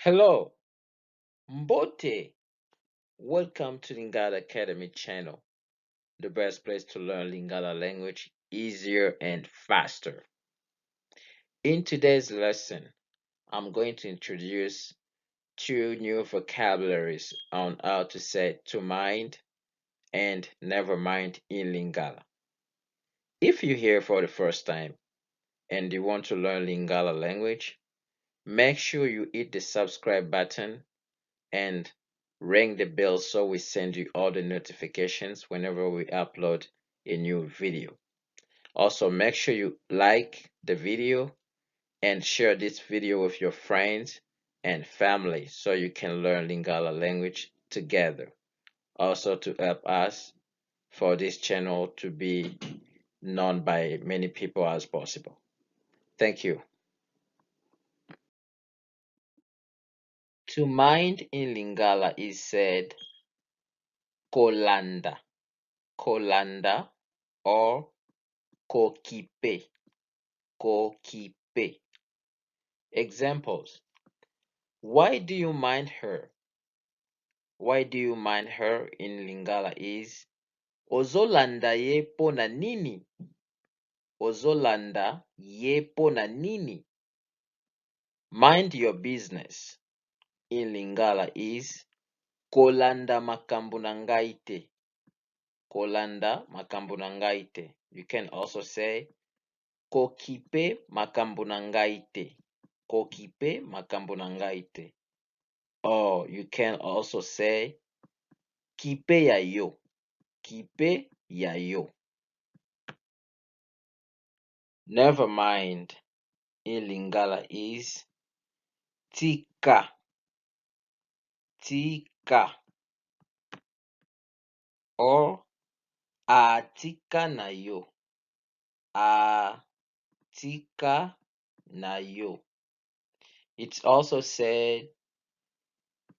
Hello, Mbote. Welcome to Lingala Academy channel, the best place to learn Lingala language easier and faster. In today's lesson, I'm going to introduce two new vocabularies on how to say to mind and never mind in Lingala. If you're here for the first time and you want to learn Lingala language, make sure you hit the subscribe button and ring the bell so we send you all the notifications whenever we upload a new video. Also, make sure you like the video and share this video with your friends and family so you can learn Lingala language together. Also, to help us for this channel to be known by many people as possible. Thank you. To mind in Lingala is said kolanda, kolanda or kokipe, kokipe. Examples. Why do you mind her? Why do you mind her in Lingala is ozolanda ye pona nini? Ozolanda ye pona nini? Mind your business in Lingala is kolanda makambo na ngai te. Kolanda makambo na ngai te. You can also say kokipe makambo na ngai te. Kokipe makambo na ngai te. Or you can also say kipe ya yo. Kipe ya yo. Never mind in Lingala is tika. Tika. Or atika na yo. Atika na yo. It's also said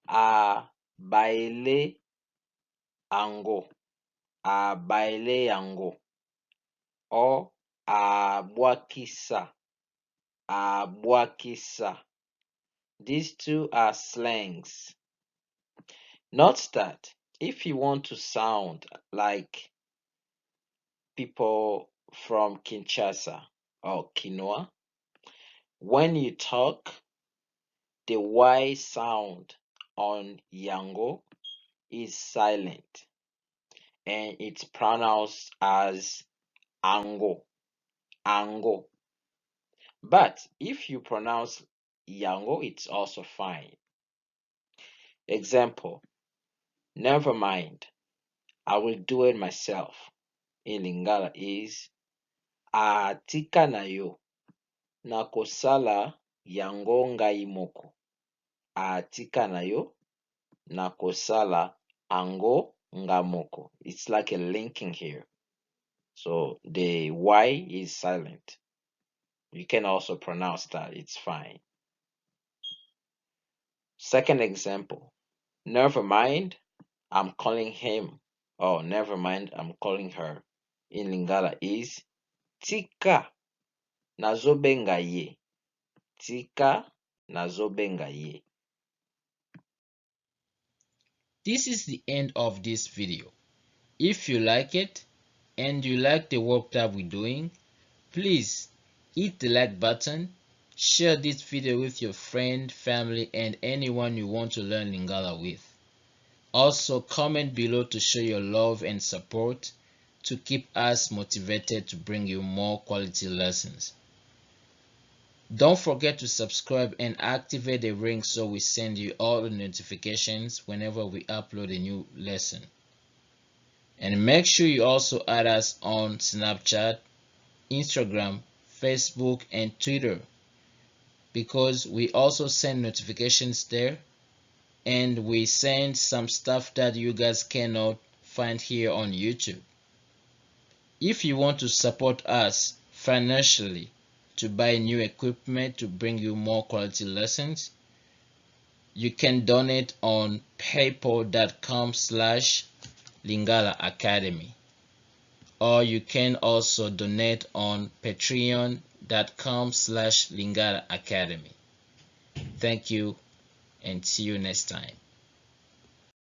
a baile ango. A baile ango. Or abwakisa. Abwakisa. These two are slangs. Note that if you want to sound like people from Kinshasa or Kinoa, when you talk, the Y sound on Yango is silent and it's pronounced as Ango. Ango. But if you pronounce Yango, it's also fine. Example, never mind, I will do it myself. In Lingala is atika na yo nakosala yango ngai moko. Atika na yo nakosala ango ngamoko. It's like a linking here. So the Y is silent. You can also pronounce that. It's fine. Second example. Never mind, I'm calling him. Oh, never mind, I'm calling her. In Lingala is tika nazobenga ye. Tika nazobenga ye. This is the end of this video. If you like it and you like the work that we're doing, please hit the like button, share this video with your friend, family, and anyone you want to learn Lingala with. Also, comment below to show your love and support to keep us motivated to bring you more quality lessons. Don't forget to subscribe and activate the ring so we send you all the notifications whenever we upload a new lesson. And make sure you also add us on Snapchat, Instagram, Facebook, and Twitter, because we also send notifications there and we send some stuff that you guys cannot find here on YouTube. If you want to support us financially to buy new equipment to bring you more quality lessons, you can donate on paypal.com/Lingala Academy, or you can also donate on patreon.com/Lingala Academy. Thank you. and see you next time.